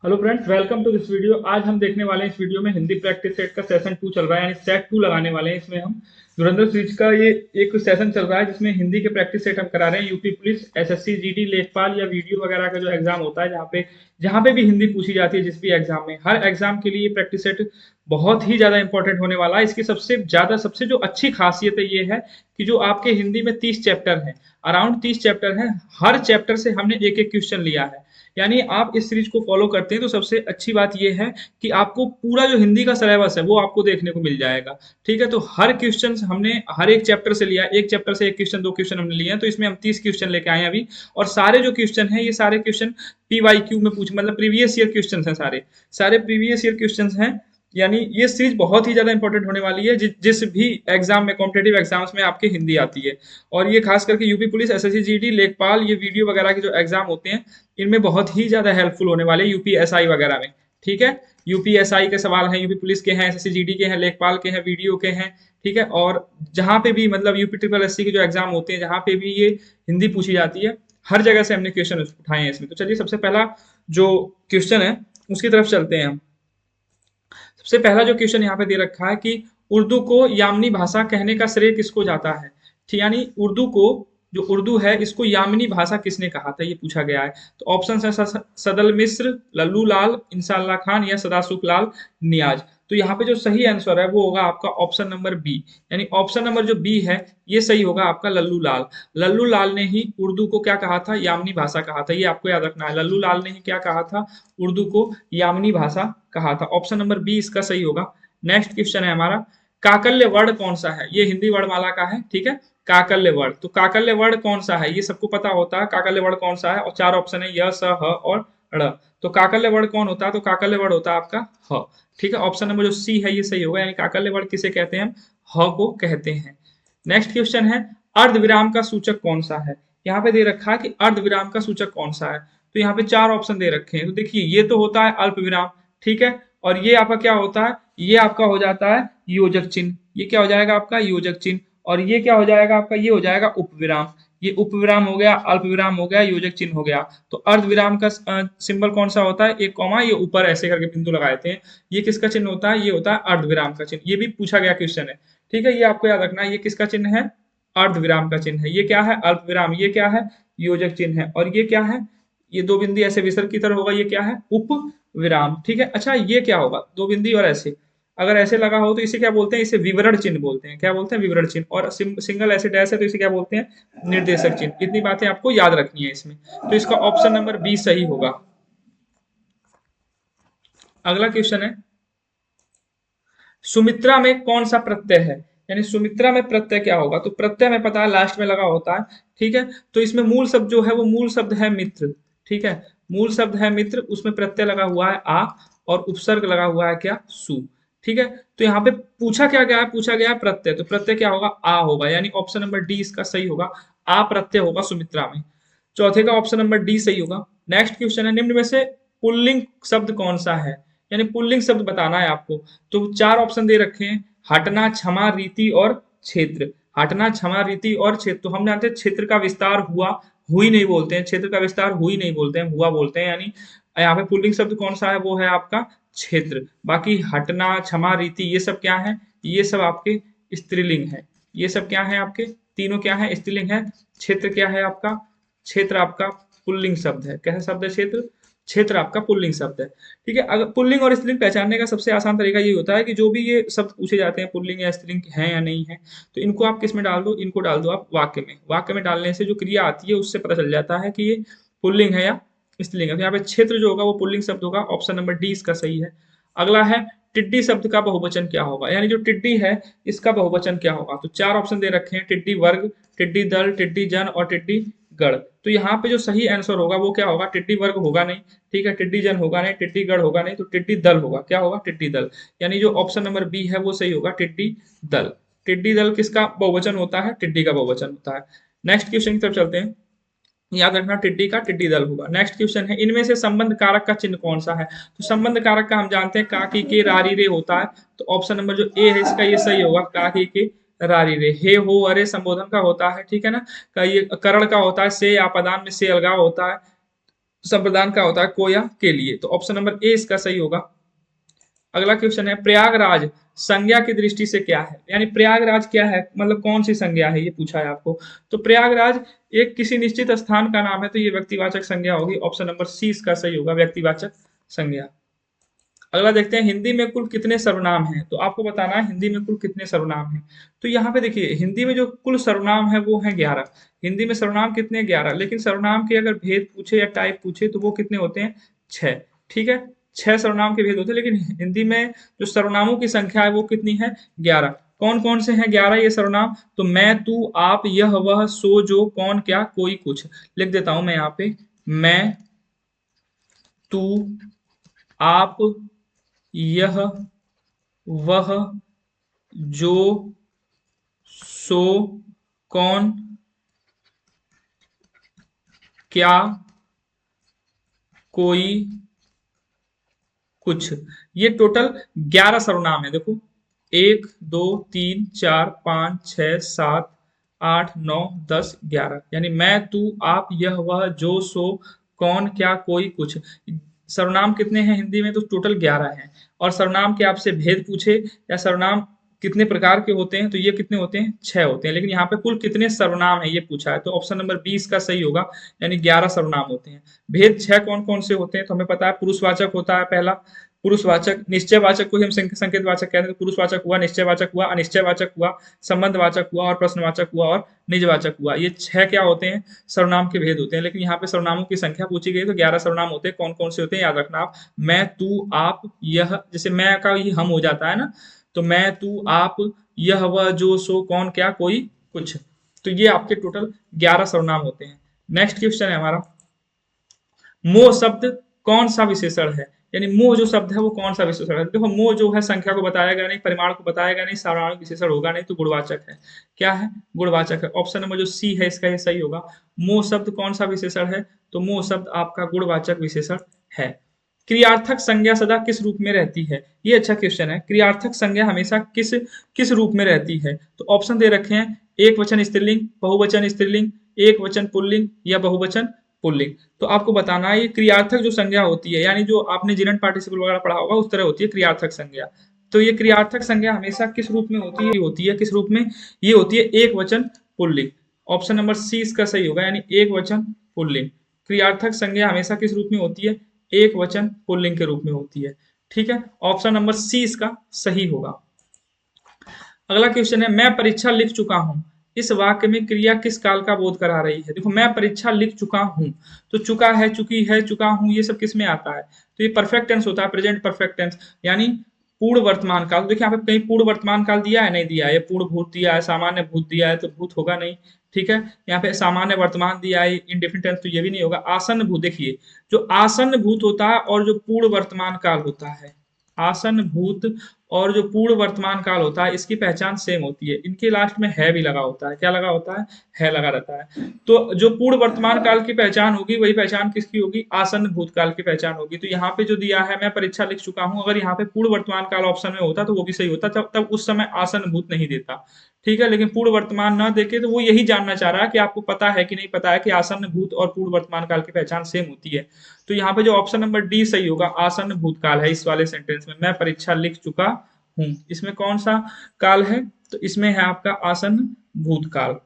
Hello friends, welcome to this video. आज हम देखने वाले हैं इस वीडियो में हिंदी प्रैक्टिस सेट का सेशन 2 चल रहा है, यानी सेट 2 लगाने वाले हैं। इसमें हम धुरंधर सीरीज का ये एक सेशन चल रहा है जिसमें हिंदी के प्रैक्टिस सेट हम करा रहे हैं। यूपी पुलिस, एसएससी, जीडी, लेखपाल या वीडियो वगैरह का जो एग्जाम होता है, जहाँ पे भी हिंदी पूछी जाती है, जिस भी एग्जाम में, हर एग्जाम के लिए प्रैक्टिस सेट बहुत ही ज्यादा इंपॉर्टेंट होने वाला है। इसकी सबसे जो अच्छी खासियत है ये है कि जो आपके हिंदी में 30 चैप्टर हैं, अराउंड 30 चैप्टर हैं, हर चैप्टर से हमने एक एक क्वेश्चन लिया है। यानी आप इस सीरीज को फॉलो करते हैं तो सबसे अच्छी बात यह है कि आपको पूरा जो हिंदी का सिलेबस है वो आपको देखने को मिल जाएगा। ठीक है, तो हर क्वेश्चन हमने हर एक चैप्टर से लिया, एक चैप्टर से एक क्वेश्चन, दो क्वेश्चन हमने लिए हैं, तो इसमें हम 30 क्वेश्चन लेके आए हैं अभी। और सारे जो क्वेश्चन हैं ये सारे क्वेश्चन पीवाईक्यू में पूछ, मतलब प्रीवियस ईयर क्वेश्चन हैं, सारे सारे प्रीवियस ईयर क्वेश्चन हैं। यानी ये सीरीज बहुत ही ज्यादा इंपॉर्टेंट होने वाली है जिस भी एग्जाम में, कॉम्पिटेटिव एग्जाम्स में आपके हिंदी आती है। और ये खास करके यूपी पुलिस, एसएससी, जीडी, लेखपाल, ये वीडियो वगैरह के जो एग्जाम होते हैं इनमें बहुत ही ज्यादा हेल्पफुल होने वाले, यूपीएसआई वगैरह में। ठीक है, यूपीएसआई के सवाल हैं, यूपी पुलिस के हैं, एसएससी जीडी के हैं, लेखपाल के हैं, वीडियो के हैं। ठीक है, और जहां पे भी मतलब यूपी ट्रिपल एससी के जो एग्जाम होते हैं जहां पे भी ये हिंदी पूछी जाती है, हर जगह से हमने क्वेश्चन उठाए हैं इसमें। तो चलिए सबसे पहला जो क्वेश्चन है उसकी तरफ चलते हैं हम। सबसे पहला जो क्वेश्चन यहाँ पे दे रखा है कि उर्दू को यामिनी भाषा कहने का श्रेय किसको जाता है। ठीक, यानी उर्दू को, जो उर्दू है इसको यामिनी भाषा किसने कहा था, ये पूछा गया है। तो ऑप्शन है सदल मिश्र, लल्लू लाल, इंसाल्लाह खान या सदासुख लाल नियाज। तो यहाँ पे जो सही आंसर है वो होगा आपका ऑप्शन नंबर बी, यानी ऑप्शन नंबर जो बी है ये सही होगा आपका, लल्लू लाल। लल्लू लाल ने ही उर्दू को क्या कहा था, यामिनी भाषा कहा था। ये आपको याद रखना है, लल्लू लाल ने ही क्या कहा था, उर्दू को यामिनी भाषा कहा था। ऑप्शन नंबर बी इसका सही होगा। नेक्स्ट क्वेश्चन है हमारा, काकल्य वर्ण कौन सा है। ये हिंदी वर्णमाला का है। ठीक है, काकल्य वर्ण, तो काकल्य वर्ण कौन सा है ये सबको पता होता है, काकल्य वर्ण कौन सा है। और चार ऑप्शन है, य, स, ह और ड़। तो काकल्य वर्ण कौन होता है, तो काकल्य वर्ण होता है आपका ह। ठीक है, ऑप्शन नंबर जो सी है ये सही होगा, यानी काकल्य वर्ण किसे कहते हैं, हम ह को कहते हैं। नेक्स्ट क्वेश्चन है, अर्धविराम का सूचक कौन सा है। यहाँ पे दे रखा है कि अर्धविराम का सूचक कौन सा है। तो यहाँ पे चार ऑप्शन दे रखे हैं, तो देखिए ये तो होता है अल्प विराम। ठीक है, और ये आपका क्या होता है, ये आपका हो जाता है योजक चिन्ह। ये क्या हो जाएगा आपका, योजक चिन्ह। और ये क्या हो जाएगा आपका, ये हो जाएगा उपविराम। ये उपविराम हो गया, अल्प विराम हो गया, योजक चिन्ह हो गया। तो अर्धविराम का सिंबल कौन सा होता है, एक कॉमा, ये ऊपर ऐसे करके बिंदु लगाए थे, ये किसका चिन्ह होता है, ये होता है अर्धविराम का चिन्ह। ये भी पूछा गया क्वेश्चन है। ठीक है, ये आपको याद रखना है, ये किसका चिन्ह है, अर्धविराम का चिन्ह है। ये क्या है, अल्प विराम। ये क्या है, योजक चिन्ह है। और ये क्या है, ये दो बिंदी ऐसे विसर्ग की तरह होगा, ये क्या है, उप विराम। ठीक है, अच्छा ये क्या होगा, दो बिंदी और ऐसे, अगर ऐसे लगा हो तो इसे क्या बोलते हैं, इसे विवरण चिन्ह बोलते हैं। क्या बोलते हैं, विवरण चिन्ह। और सिंगल ऐसे डैश है तो इसे क्या बोलते हैं, निर्देशक चिन्ह। इतनी बातें आपको याद रखनी है इसमें। तो इसका ऑप्शन नंबर बी सही होगा। अगला क्वेश्चन है, सुमित्रा में कौन सा प्रत्यय है। यानी सुमित्रा में प्रत्यय क्या होगा, तो प्रत्यय में पता है लास्ट में लगा होता है। ठीक है, तो इसमें मूल शब्द जो है वो मूल शब्द है मित्र। ठीक है, मूल शब्द है मित्र, उसमें प्रत्यय लगा हुआ है आ, और उपसर्ग लगा हुआ है क्या, सु। ठीक है, तो यहाँ पे पूछा क्या गया है, पूछा गया है प्रत्यय, तो प्रत्यय क्या होगा, आ होगा, यानी ऑप्शन नंबर डी इसका सही होगा। आ प्रत्यय होगा सुमित्रा में। चौथे का ऑप्शन नंबर डी सही होगा। नेक्स्ट क्वेश्चन है, निम्न में से पुल्लिंग शब्द कौन सा है। यानी पुल्लिंग शब्द बताना है आपको। तो चार ऑप्शन दे रखे हैं, हटना, क्षमा, रीति और क्षेत्र। हटना, क्षमा, रीति और क्षेत्र। तो हम जानते हैं क्षेत्र का विस्तार हुआ, हुई नहीं बोलते हैं, क्षेत्र का विस्तार हुई नहीं बोलते हैं, हुआ बोलते हैं। यानी यहाँ पे पुल्लिंग शब्द कौन सा है, वो है आपका क्षेत्र। बाकी हटना, क्षमा, रीति ये सब क्या है, ये सब आपके स्त्रीलिंग है। ये सब क्या है आपके, तीनों क्या है, स्त्रीलिंग है। क्षेत्र क्या है आपका, क्षेत्र आपका पुल्लिंग शब्द है। कैसा शब्द है, क्षेत्र, क्षेत्र आपका पुल्लिंग शब्द है। ठीक है, अगर पुल्लिंग और स्त्रीलिंग पहचानने का सबसे आसान तरीका ये होता है कि जो भी ये शब्द पूछे जाते हैं पुल्लिंग या स्त्रीलिंग है या नहीं है, तो इनको आप किस में डाल दो, इनको डाल दो आप वाक्य में। वाक्य में डालने से जो क्रिया आती है उससे पता चल जाता है कि ये पुल्लिंग है या स्त्रीलिंग है। तो यहाँ पे क्षेत्र जो होगा वो पुल्लिंग शब्द होगा, ऑप्शन नंबर डी इसका सही है। अगला है, टिड्डी शब्द का बहुवचन क्या होगा। यानी जो टिड्डी है इसका बहुवचन क्या होगा। तो चार ऑप्शन दे रखे हैं, टिड्डी वर्ग, टिड्डी दल, टिड्डी जन और टिड्डी गढ़। तो यहाँ पे जो सही आंसर होगा वो क्या होगा, टिड्डी वर्ग होगा नहीं। ठीक है, टिड्डी जन होगा नहीं, टिड्डी गढ़ होगा नहीं, तो टिड्डी दल होगा। क्या होगा, टिड्डी दल। यानी जो ऑप्शन नंबर बी है वो सही होगा, टिड्डी दल। टिड्डी दल किसका बहुवचन होता है, टिड्डी का बहुवचन होता है। नेक्स्ट क्वेश्चन की तरफ चलते हैं। याद रखना टिड्डी का टिड्डी दल होगा। नेक्स्ट क्वेश्चन है, इनमें से संबंध कारक का चिन्ह कौन सा है। तो संबंध कारक का हम जानते हैं का, की, के, रारी, रे होता है। तो ऑप्शन नंबर जो ए है इसका ये सही होगा, का, की, के, रारी, रे। हे, हो, अरे संबोधन का होता है। ठीक है ना, का ये करण का होता है, से, आपदान में से अलगाव होता है। संप्रदान का होता है को या के लिए, तो ऑप्शन नंबर ए इसका सही होगा। अगला क्वेश्चन है प्रयागराज संज्ञा की दृष्टि से क्या है, यानी प्रयागराज क्या है, मतलब कौन सी संज्ञा है, ये पूछा है आपको। तो प्रयागराज एक किसी निश्चित स्थान का नाम है, तो ये व्यक्तिवाचक संज्ञा होगी। ऑप्शन नंबर सी इसका सही होगा, व्यक्तिवाचक संज्ञा। अगला देखते हैं हिंदी में कुल कितने सर्वनाम हैं, तो आपको बताना है हिंदी में कुल कितने सर्वनाम हैं। तो यहाँ पे देखिए हिंदी में जो कुल सर्वनाम है वो है 11। हिंदी में सर्वनाम कितने 11, लेकिन सर्वनाम के अगर भेद पूछे या टाइप पूछे तो वो कितने होते हैं 6। ठीक है, 6 सर्वनाम के भेद होते हैं, लेकिन हिंदी में जो सर्वनामों की संख्या है वो कितनी है 11। कौन कौन से हैं 11 ये सर्वनाम, तो मैं तू आप यह वह सो जो कौन क्या कोई कुछ। लिख देता हूं मैं यहाँ पे, मैं तू आप यह वह जो सो कौन क्या कोई कुछ। ये टोटल 11 सर्वनाम है। देखो 1 2 3 4 5 6 7 8 9 10 11, यानी मैं तू आप यह वह जो सो कौन क्या कोई कुछ। सर्वनाम कितने हैं हिंदी में, तो टोटल 11 हैं। और सर्वनाम के आपसे भेद पूछे या सर्वनाम कितने प्रकार के होते हैं, तो ये कितने होते हैं 6 होते हैं, लेकिन यहाँ पे कुल कितने सर्वनाम है ये पूछा है, तो ऑप्शन नंबर 20 का सही होगा, यानी 11 सर्वनाम होते हैं। भेद 6 कौन कौन से होते हैं, तो हमें पता है पुरुषवाचक होता है पहला, पुरुषवाचक, निश्चयवाचक को ही हम संकेतवाचक कहते हैं, तो पुरुषवाचक हुआ, निश्चयवाचक हुआ, अनिश्चयवाचक हुआ, संबंधवाचक हुआ और प्रश्नवाचक हुआ और निजवाचक हुआ। ये 6 क्या होते हैं सर्वनाम के भेद होते हैं, लेकिन यहाँ पे सर्वनामों की संख्या पूछी गई तो 11 सर्वनाम होते हैं। कौन कौन से होते हैं याद रखना आप, मैं तू आप यह, जैसे मैं का ही हम हो जाता है ना, तो मैं तू आप यह वह जो सो कौन क्या कोई कुछ। तो ये आपके टोटल 11 सर्वनाम होते हैं। नेक्स्ट क्वेश्चन है हमारा, मोह शब्द कौन सा विशेषण है, यानी मोह जो शब्द है वो कौन सा विशेषण है। देखो मोह जो है संख्या को बताएगा नहीं, परिमाण को बताएगा नहीं, सार्वनामिक विशेषण होगा नहीं, तो गुणवाचक है। क्या है, गुणवाचक है। ऑप्शन नंबर जो सी है इसका ये सही होगा। मोह शब्द कौन सा विशेषण है, तो मोह शब्द आपका गुणवाचक विशेषण है। क्रियार्थक संज्ञा सदा किस रूप में रहती है, ये अच्छा क्वेश्चन है। क्रियार्थक संज्ञा हमेशा किस किस रूप में रहती है, तो ऑप्शन दे रखे हैं एक वचन स्त्रीलिंग, बहुवचन स्त्रीलिंग, एक वचन पुल्लिंग या बहुवचन पुल्लिंग। तो आपको बताना है ये क्रियार्थक जो संज्ञा होती है, यानी जो आपने जिरंड पार्टिसिपल वगैरह पढ़ा होगा उस तरह होती है क्रियार्थक संज्ञा। तो ये क्रियार्थक संज्ञा हमेशा किस रूप में होती है किस रूप में, ये होती है एक वचन पुल्लिंग। ऑप्शन नंबर सी इसका सही होगा, यानी एक वचन पुल्लिंग। क्रियार्थक संज्ञा हमेशा किस रूप में होती है, एक वचन पुल्लिंग के रूप में होती है। ठीक है, ऑप्शन नंबर सी इसका सही होगा। अगला क्वेश्चन है मैं परीक्षा लिख चुका हूं, इस वाक्य में क्रिया किस काल का बोध करा रही है। देखो मैं परीक्षा लिख चुका हूं, तो चुका है, चुकी है, चुका हूं, ये सब किस में आता है, तो ये परफेक्ट टेंस होता है, प्रेजेंट परफेक्ट टेंस, यानी पूर्ण वर्तमान काल। देखिए यहाँ पे कहीं पूर्ण वर्तमान काल दिया है, नहीं दिया है, पूर्ण भूत दिया है, सामान्य भूत दिया है, तो भूत होगा नहीं। ठीक है, यहाँ पे सामान्य वर्तमान दिया है, इंडेफिनिट टेंस, तो ये भी नहीं होगा। आसन्न भूत, देखिए जो आसन्न भूत होता है और जो पूर्ण वर्तमान काल होता है, आसन्न भूत और जो पूर्ण वर्तमान काल होता है इसकी पहचान सेम होती है, इनके लास्ट में है भी लगा होता है। क्या लगा होता है लगा रहता है। तो जो पूर्ण वर्तमान काल की पहचान होगी वही पहचान किसकी होगी, आसन्न भूतकाल की पहचान होगी। तो यहाँ पे जो दिया है मैं परीक्षा लिख चुका हूं, अगर यहाँ पे पूर्ण वर्तमान काल ऑप्शन में होता तो वो भी सही होता, तब उस समय आसन्न भूत नहीं देता। ठीक है, लेकिन पूर्ण वर्तमान न देके तो वो यही जानना चाह रहा है कि आपको पता है कि नहीं पता है कि आसन्न भूत और पूर्ण वर्तमान काल की पहचान सेम होती है। तो यहाँ पे जो ऑप्शन नंबर डी सही होगा, आसन्न भूतकाल है इस वाले सेंटेंस में, मैं परीक्षा लिख चुका हूं, इसमें कौन सा काल है, तो इसमें है आपका आसन्न भूतकाल।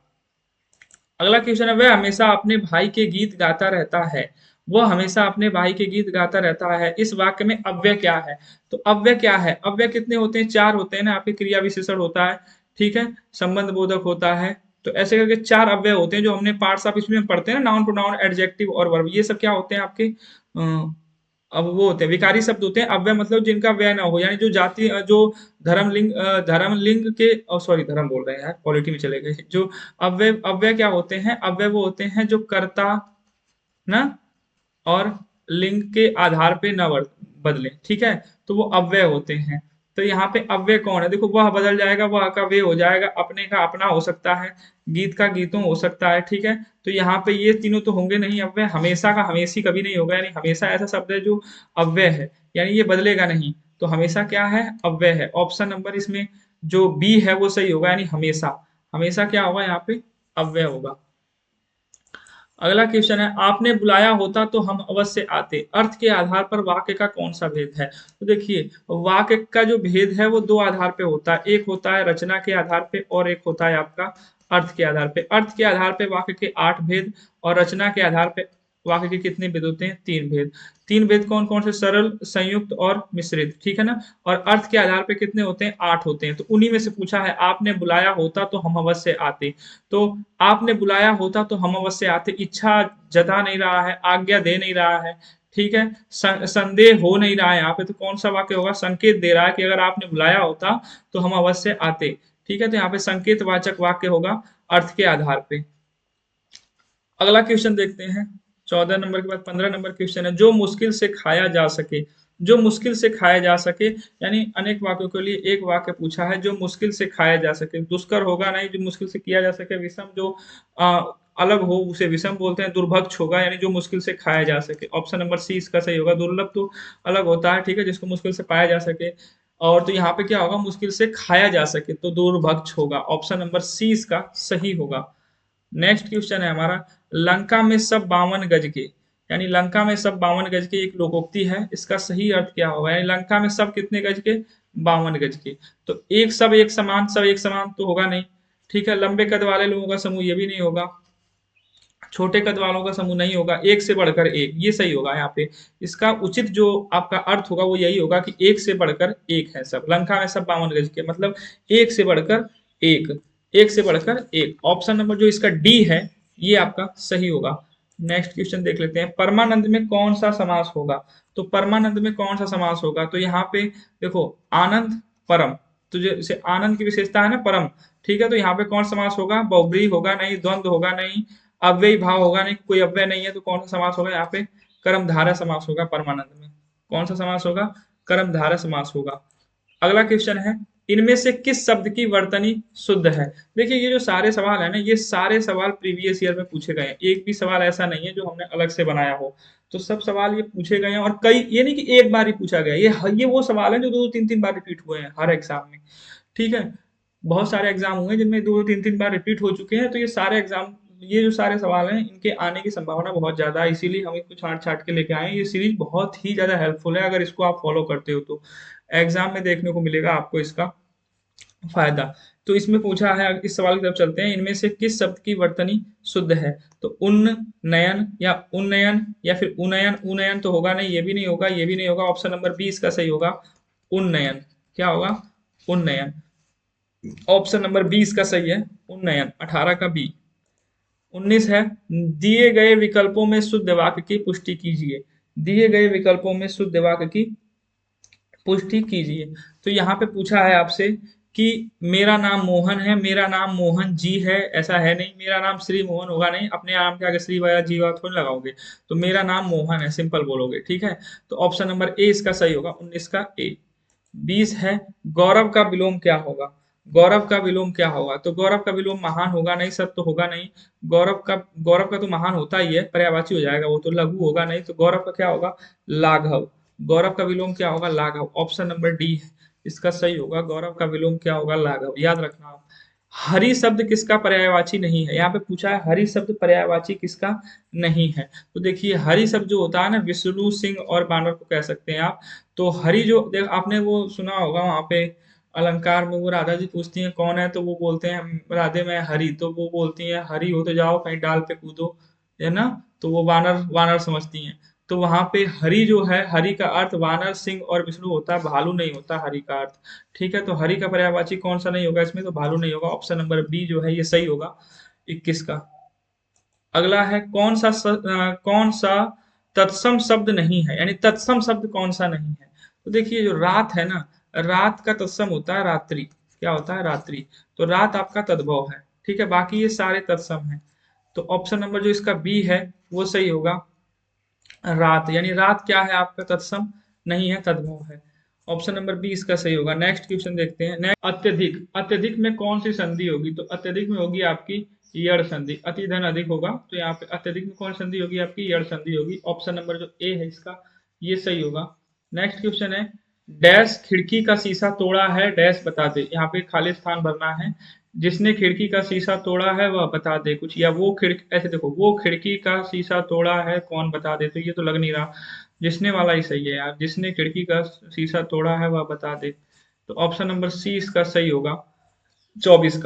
अगला क्वेश्चन है वह हमेशा अपने भाई के गीत गाता रहता है, वह हमेशा अपने भाई के गीत गाता रहता है, इस वाक्य में अव्यय क्या है। तो अव्यय क्या है, अव्यय कितने होते हैं, 4 होते हैं ना, आपके क्रिया विशेषण होता है, ठीक है, संबंध बोधक होता है, तो ऐसे करके 4 अव्यय होते हैं जो हमने पार्ट्स ऑफ स्पीच में पढ़ते हैं ना, नाउन प्रोनाउन एडजेक्टिव और वर्ब, ये सब क्या होते हैं आपके अब वो होते हैं विकारी शब्द होते हैं। अव्यय मतलब जिनका व्यय ना हो, यानी जो जाति जो धर्म लिंग के, सॉरी धर्म बोल रहे हैं यार, पॉलिटी में चले गए। जो अव्यय अव्यय क्या होते हैं, अव्यय वो होते हैं जो कर्ता ना और लिंग के आधार पे न बदले। ठीक है, तो वो अव्यय होते हैं। तो यहाँ पे अव्यय कौन है, देखो वह बदल जाएगा, वह का वे हो जाएगा, अपने का अपना हो सकता है, गीत का गीतों हो सकता है। ठीक है, तो यहाँ पे ये तीनों तो होंगे नहीं अव्यय, हमेशा का हमेशी कभी नहीं होगा, यानी हमेशा ऐसा शब्द है जो अव्यय है, यानी ये बदलेगा नहीं, तो हमेशा क्या है अव्यय है। ऑप्शन नंबर इसमें जो बी है वो सही होगा, यानी हमेशा, हमेशा क्या होगा यहाँ पे अव्यय होगा। अगला क्वेश्चन है, आपने बुलाया होता तो हम अवश्य आते, अर्थ के आधार पर वाक्य का कौन सा भेद है? तो देखिए, वाक्य का जो भेद है वो दो आधार पे होता है, एक होता है रचना के आधार पे और एक होता है आपका अर्थ के आधार पे। अर्थ के आधार पे वाक्य के 8 भेद और रचना के आधार पे वाक्य के कितने भेद होते हैं? 3 भेद। 3 भेद कौन कौन से? सरल, संयुक्त और मिश्रित, ठीक है ना। और अर्थ के आधार पे कितने होते हैं? 8 होते हैं। तो उन्हीं में से पूछा है, आपने बुलाया होता तो हम अवश्य आते। तो आपने बुलाया होता तो हम अवश्य आते, इच्छा जता नहीं रहा है, आज्ञा दे नहीं रहा है, ठीक है, संदेह हो नहीं रहा है यहाँ पे, तो कौन सा वाक्य होगा? संकेत दे रहा है कि अगर आपने बुलाया होता तो हम अवश्य आते, ठीक है। तो यहाँ पे संकेत वाचक वाक्य होगा अर्थ के आधार पे। अगला क्वेश्चन देखते हैं, 14 नंबर के बाद 15 नंबर क्वेश्चन है, जो मुश्किल से खाया जा सके। जो मुश्किल से खाया जा सके, यानी अनेक वाक्यों के लिए एक वाक्य पूछा है जो मुश्किल से खाया जा सके। दुष्कर होगा नहीं, जो मुश्किल से किया जा सके। विषम, जो आ, अलग हो उसे विषम बोलते हैं। दुर्भक्ष होगा, यानी जो मुश्किल से खाया जा सके। ऑप्शन नंबर सी इसका सही होगा। दुर्लभ तो अलग होता है, ठीक है, जिसको मुश्किल से पाया जा सके। और तो यहाँ पे क्या होगा? मुश्किल से खाया जा सके, तो दुर्भक्ष होगा। ऑप्शन नंबर सी इसका सही होगा। नेक्स्ट क्वेश्चन है हमारा, लंका में सब 52 गज के, यानी लंका में सब 52 गज के एक लोकोक्ति है, इसका सही अर्थ क्या होगा? यानी लंका में सब कितने गज के? 52 गज के। तो एक सब एक समान, सब एक समान तो होगा नहीं, ठीक है। लंबे कद वाले लोगों का समूह, ये भी नहीं होगा। छोटे कद वालों का समूह नहीं होगा। एक से बढ़कर एक, ये सही होगा यहाँ पे। इसका उचित जो आपका अर्थ होगा वो यही होगा कि एक से बढ़कर एक है सब। लंका में सब 52 गज के मतलब एक से बढ़कर एक, एक से बढ़कर एक। ऑप्शन नंबर जो इसका डी है ये आपका सही होगा। नेक्स्ट क्वेश्चन देख लेते हैं, परमानंद में कौन सा समास होगा? तो परमानंद में कौन सा समास होगा? तो यहाँ पे देखो, आनंद परम, तो जैसे आनंद की विशेषता है ना परम, ठीक है। तो यहाँ पे कौन समास होगा? बहुब्रीहि होगा नहीं, द्वंद्व होगा नहीं, अव्ययी भाव होगा नहीं, कोई अव्यय नहीं है, तो कौन सा समास होगा यहाँ पे? कर्मधारय समास होगा परमानंद में। कौन सा समास होगा? कर्मधारय समास होगा। अगला क्वेश्चन है, इनमें से किस शब्द की वर्तनी शुद्ध है? देखिए, ये जो सारे सवाल है ना, ये सारे सवाल प्रीवियस ईयर में पूछे गए हैं। एक भी सवाल ऐसा नहीं है जो हमने अलग से बनाया हो। तो सब सवाल ये पूछे गए हैं, और कई, ये नहीं कि एक बार ही पूछा गया, ये वो सवाल है जो दो दो तीन तीन बार रिपीट हुए हैं हर एग्जाम में, ठीक है। बहुत सारे एग्जाम हुए जिनमें दो दो तीन तीन बार रिपीट हो चुके हैं। तो ये सारे एग्जाम, ये जो सारे सवाल हैं, इनके आने की संभावना बहुत ज्यादा है, इसीलिए हम इसको छांट छांट के लेके आए हैं। ये सीरीज बहुत ही ज्यादा हेल्पफुल है, अगर इसको आप फॉलो करते हो तो एग्जाम में देखने को मिलेगा आपको इसका फायदा। तो इसमें पूछा है, इस सवाल की तरफ चलते हैं, इनमें से किस शब्द की वर्तनी शुद्ध है? तो उन्नयन या उन्नयन या फिर उन्नयन। उन्नयन तो होगा नहीं, ये भी नहीं होगा, ये भी नहीं होगा। ऑप्शन नंबर बी इसका सही होगा, उन्नयन। क्या होगा? उन्नयन। ऑप्शन नंबर 20 का सही है, उन्नयन। 18 का बी। 19 है, दिए गए विकल्पों में शुद्ध वाक्य की पुष्टि कीजिए। दिए गए विकल्पों में शुद्ध वाक्य की पुष्टि कीजिए। तो यहाँ पे पूछा है आपसे कि मेरा नाम मोहन है, मेरा नाम मोहन जी है, ऐसा है नहीं। मेरा नाम श्री मोहन होगा नहीं, अपने नाम के आगे श्री वगैरह जी वगैरह थोड़ी लगाओगे। तो मेरा नाम मोहन है, सिंपल बोलोगे, ठीक है। तो ऑप्शन नंबर ए इसका सही होगा, 19 का ए। 20 है, गौरव का विलोम क्या होगा? गौरव का विलोम क्या होगा? तो गौरव का विलोम महान होगा नहीं, सत्य तो होगा नहीं। गौरव का तो महान होता ही है, पर्यायवाची हो जाएगा वो, तो लघु होगा नहीं। तो गौरव का क्या होगा? लाघव। गौरव का विलोम क्या होगा? लाघव। ऑप्शन नंबर डी है इसका सही होगा, गौरव का विलोम क्या होगा? लाघव। याद रखना आप। हरि शब्द किसका पर्यायवाची नहीं है? यहाँ पे पूछा है हरि शब्द पर्यायवाची किसका नहीं है। तो देखिए, हरि शब्द जो होता है ना, विष्णु, सिंह और बानर को कह सकते हैं आप। तो हरि जो देख, आपने वो सुना होगा वहां पे अलंकार में, वो राधा जी पूछती हैं कौन है, तो वो बोलते हैं राधे मैं हरि, तो वो बोलती हैं हरि हो तो जाओ कहीं डाल पे कूदो, है ना। तो वो वानर वानर समझती हैं। तो वहां पे हरि जो है, हरि का अर्थ वानर, सिंह और विष्णु होता है, भालू नहीं होता हरि का अर्थ, ठीक है। तो हरि का पर्यायवाची कौन सा नहीं होगा इसमें? तो भालू नहीं होगा। ऑप्शन नंबर बी जो है ये सही होगा, 21 का। अगला है, कौन सा तत्सम शब्द नहीं है, यानी तत्सम शब्द कौन सा नहीं है? तो देखिए, जो रात है ना, रात का तत्सम होता है रात्रि। क्या होता है? रात्रि। तो रात आपका तद्भव है, ठीक है, बाकी ये सारे तत्सम है। तो ऑप्शन नंबर जो इसका बी है वो सही होगा, रात। यानी रात क्या है आपका? तत्सम नहीं है, तद्भव है। ऑप्शन नंबर बी इसका सही होगा। नेक्स्ट क्वेश्चन देखते हैं। नेक्स्ट, अत्यधिक। अत्यधिक में कौन सी संधि होगी? तो अत्यधिक में होगी आपकी यड़ संधि। अति धन अधिक होगा, तो यहाँ पे अत्यधिक में कौन संधि होगी? आपकी यड़ संधि होगी। ऑप्शन नंबर जो ए है इसका, ये सही होगा। नेक्स्ट क्वेश्चन है, डैश खिड़की का शीशा तोड़ा है, डैश बता दे। यहाँ पे खाली स्थान भरना है। जिसने खिड़की का शीशा तोड़ा है वह बता दे कुछ, या वो खिड़की, ऐसे देखो, वो खिड़की का शीशा तोड़ा है कौन बता दे, तो ये तो लग नहीं रहा। जिसने वाला ही सही है यार, जिसने खिड़की का शीशा तोड़ा है वह बता दे। तो ऑप्शन नंबर सी इसका सही होगा। 24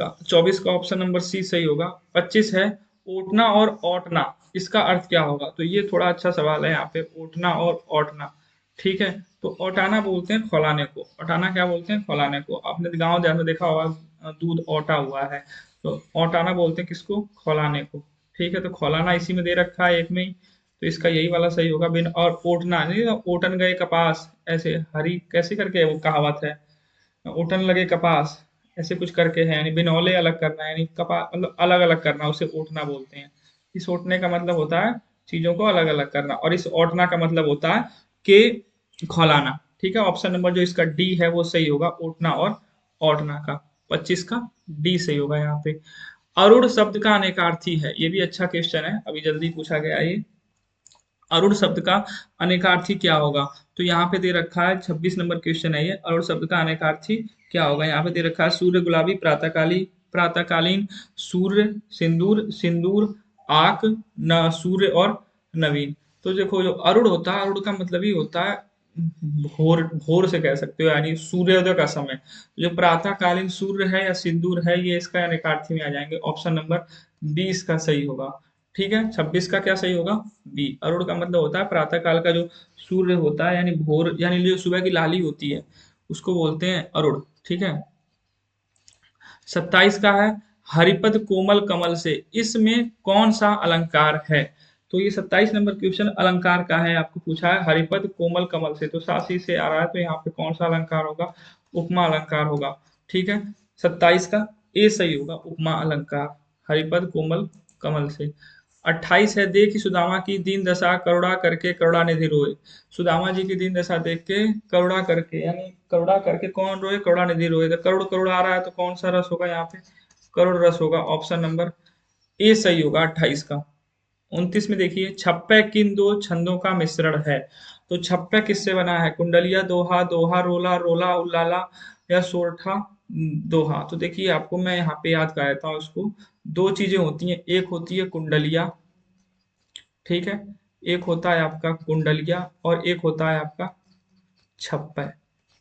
का ऑप्शन नंबर सी सही होगा। 25 है, ओटना और औटना, इसका अर्थ क्या होगा? तो ये थोड़ा अच्छा सवाल है यहाँ पे, ओटना और औटना। ठीक है, तो औटाना बोलते हैं खौलाने को। औटाना क्या बोलते हैं? खौलाने को। आपने गांव देहात में देखा होगा, दूध औटा हुआ है, तो औटाना बोलते हैं किसको? खौलाने को। ठीक है, तो खौलाना इसी में दे रखा है एक में ही, तो इसका यही वाला सही होगा। बिन और ओटना नहीं, ओटन गए कपास, ऐसे हरी कैसे करके वो कहावत है, ओटन लगे कपास, ऐसे कुछ करके है, यानी बिनौले अलग करना, यानी कपास मतलब अलग अलग करना, उसे ओटना बोलते हैं। इस ओटने का मतलब होता है चीजों को अलग अलग करना, और इस ओटना का मतलब होता है कि खौलाना। ठीक है, ऑप्शन नंबर जो इसका डी है वो सही होगा, ओटना और ओटना का। 25 का डी सही होगा यहाँ पे। अरुण शब्द का अनेकार्थी है, ये भी अच्छा क्वेश्चन है, अभी जल्दी पूछा गया ये। अरुण शब्द का अनेकार्थी क्या होगा? तो यहाँ पे दे रखा है, 26 नंबर क्वेश्चन है ये। अरुण शब्द का अनेकार्थी क्या होगा? यहाँ पे दे रखा है सूर्य, गुलाबी, प्रातःकाली, प्रातःकालीन, सूर्य, सिंदूर, सिंदूर, आक, न सूर्य और नवीन। तो देखो, जो अरुण होता है, अरुण का मतलब ही होता है भोर, भोर से कह सकते हो, यानी सूर्योदय का समय। जो प्रातःकालीन सूर्य है या सिंदूर है, ये इसका अनेकार्थी में आ जाएंगे। ऑप्शन नंबर 20 का सही होगा। ठीक है, 26 का क्या सही होगा? बी। अरुण का मतलब होता है प्रातः काल का जो सूर्य होता है, यानी भोर, यानी जो सुबह की लाली होती है, उसको बोलते हैं अरुण। ठीक है, 27 का है, हरिपद कोमल कमल से, इसमें कौन सा अलंकार है? तो ये 27 नंबर क्वेश्चन अलंकार का है, आपको पूछा है हरिपद कोमल कमल से, तो सासी से आ रहा है, तो यहाँ पे कौन सा अलंकार होगा? उपमा अलंकार होगा। ठीक है, 27 का ए सही होगा, उपमा अलंकार, हरिपद कोमल कमल से। 28 है, देखी सुदामा की दीन दशा, करुणा करके करुणानिधि रोए। सुदामा जी की दीन दशा देख के करुणा करके, यानी करुणा करके कौन रोए? करुणानिधि रोए। तो करुण करुण आ रहा है, तो कौन सा रस होगा यहाँ पे? करुण रस होगा। ऑप्शन नंबर ए सही होगा 28 का। 29 में देखिए, छप्पे किन दो छंदों का मिश्रण है? तो छप्पे किससे बना है? कुंडलिया, दोहा, दोहा रोला, रोला उल्लाला, या सोरठा दोहा। तो देखिए, आपको मैं यहाँ पे याद कराता था उसको। दो चीजें होती हैं, एक होती है कुंडलिया, ठीक है, एक होता है आपका कुंडलिया, और एक होता है आपका छप्पर।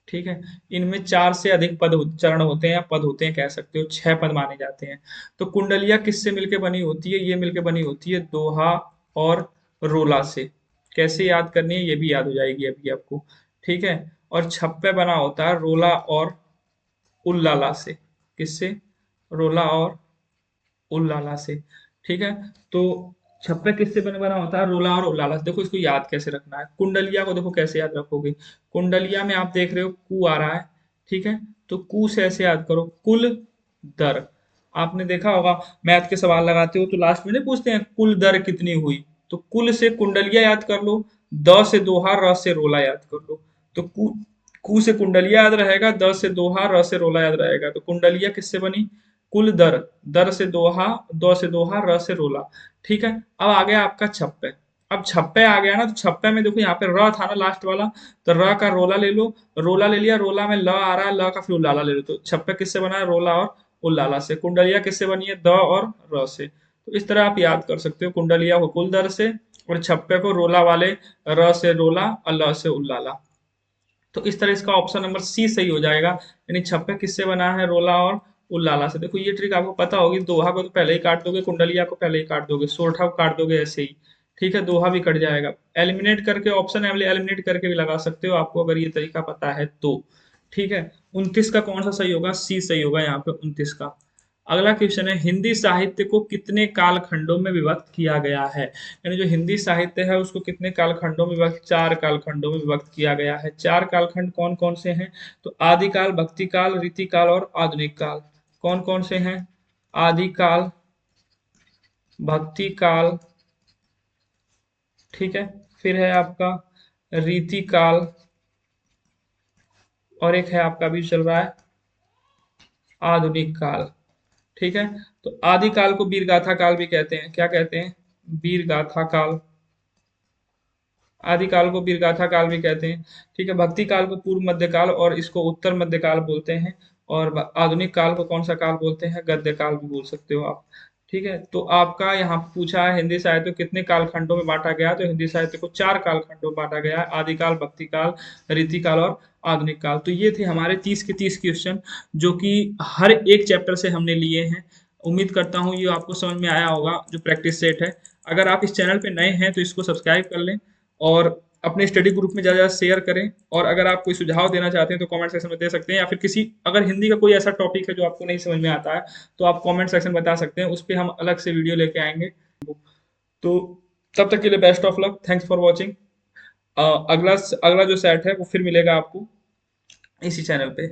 ठीक है, इनमें चार से अधिक चरण होते हैं, या पद होते हैं, कह सकते हो 6 पद माने जाते हैं। तो कुंडलिया किससे मिलके बनी होती है? ये मिलके बनी होती है दोहा और रोला से। कैसे याद करनी है, ये भी याद हो जाएगी अभी आपको। ठीक है, और छप्पे बना होता है रोला और उल्लाला से। किससे? रोला और उल्लाला से। ठीक है, तो छप्पे किससे बना बना होता है? रोला और उल्लाला से। देखो, इसको याद कैसे रखना है, कुंडलिया को देखो कैसे याद रखोगे। कुंडलिया में आप देख रहे हो कु आ रहा है, ठीक है, तो कु से ऐसे याद करो, कुल दर। आपने देखा होगा, मैथ के सवाल लगाते हो तो लास्ट में नहीं पूछते हैं कुल दर कितनी हुई? तो कुल से कुंडलिया याद कर लो, द से दोहा, र से रोला याद कर लो। तो कु से कुंडलिया याद रहेगा, द से दोहा, र से रोला याद रहेगा। तो कुंडलिया किससे बनी? कुल दर, दर से दोहा, दो से दोहा, र से रोला। ठीक है, अब आ गया आपका छप्पे। अब छप्पे आ गया ना, तो छप्पे में देखो यहाँ पे र था ना लास्ट वाला, तो र का रोला ले लो, रोला ले लिया, रोला में ल आ रहा है, ल का फिर उल्लाला ले लो। तो छप्पे किससे बना है? रोला और उल्लाला से। कुंडलिया किससे बनी है? द और र से। तो इस तरह आप याद कर सकते हो, कुंडलिया को कुल दर से, और छप्पे को रोला वाले र से रोला और ल से उल्लाला। तो इस तरह इसका ऑप्शन नंबर सी सही हो जाएगा, यानी छप्पे किससे बना है? रोला और उल्लाला से। देखो, ये ट्रिक आपको पता होगी, दोहा को तो पहले ही काट दोगे, कुंडलिया को पहले ही काट दोगे, सोरठा को काट दोगे ऐसे ही। ठीक है, दोहा भी कट जाएगा। एलिमिनेट करके, ऑप्शन एलिमिनेट करके भी लगा सकते हो, आपको अगर ये तरीका पता है तो। ठीक है, 29 का कौन सा सही होगा? सी सही होगा यहाँ पे 29 का। अगला क्वेश्चन है, हिंदी साहित्य को कितने कालखंडों में विभक्त किया गया है? यानी जो हिंदी साहित्य है उसको कितने कालखंडों में विभक्त? 4 कालखंडों में विभक्त किया गया है। 4 कालखंड कौन कौन से हैं? तो आदिकाल, भक्ति काल, रीति काल और आधुनिक काल। कौन कौन से हैं? आदिकाल, भक्ति काल, ठीक है, फिर है आपका रीति काल, और एक है आपका भी चल रहा है आधुनिक काल। ठीक है, तो आदि काल को वीरगाथा काल भी कहते हैं। क्या कहते हैं? वीरगाथा काल। आदि काल को वीरगाथा काल भी कहते हैं। ठीक है, भक्ति काल को पूर्व मध्य काल और इसको उत्तर मध्य काल बोलते हैं। और आधुनिक काल को कौन सा काल बोलते हैं, गद्य काल भी बोल सकते हो आप। ठीक है, तो आपका यहाँ पूछा है हिंदी साहित्य को कितने कालखंडों में बांटा गया, तो हिंदी साहित्य को 4 कालखंडों में बांटा गया है, आदिकाल, भक्ति काल, रीति काल और आधुनिक काल। तो ये थे हमारे 30 के 30 क्वेश्चन जो कि हर एक चैप्टर से हमने लिए हैं। उम्मीद करता हूँ ये आपको समझ में आया होगा जो प्रैक्टिस सेट है। अगर आप इस चैनल पे नए हैं तो इसको सब्सक्राइब कर लें और अपने स्टडी ग्रुप में ज़्यादा शेयर करें। और अगर आप कोई सुझाव देना चाहते हैं तो कमेंट सेक्शन में दे सकते हैं, या फिर किसी अगर हिंदी का कोई ऐसा टॉपिक है जो आपको नहीं समझ में आता है तो आप कमेंट सेक्शन में बता सकते हैं, उस पर हम अलग से वीडियो लेके आएंगे। तो तब तक के लिए best of luck, thanks for watching. अगला अगला जो सेट है वो फिर मिलेगा आपको इसी चैनल पे।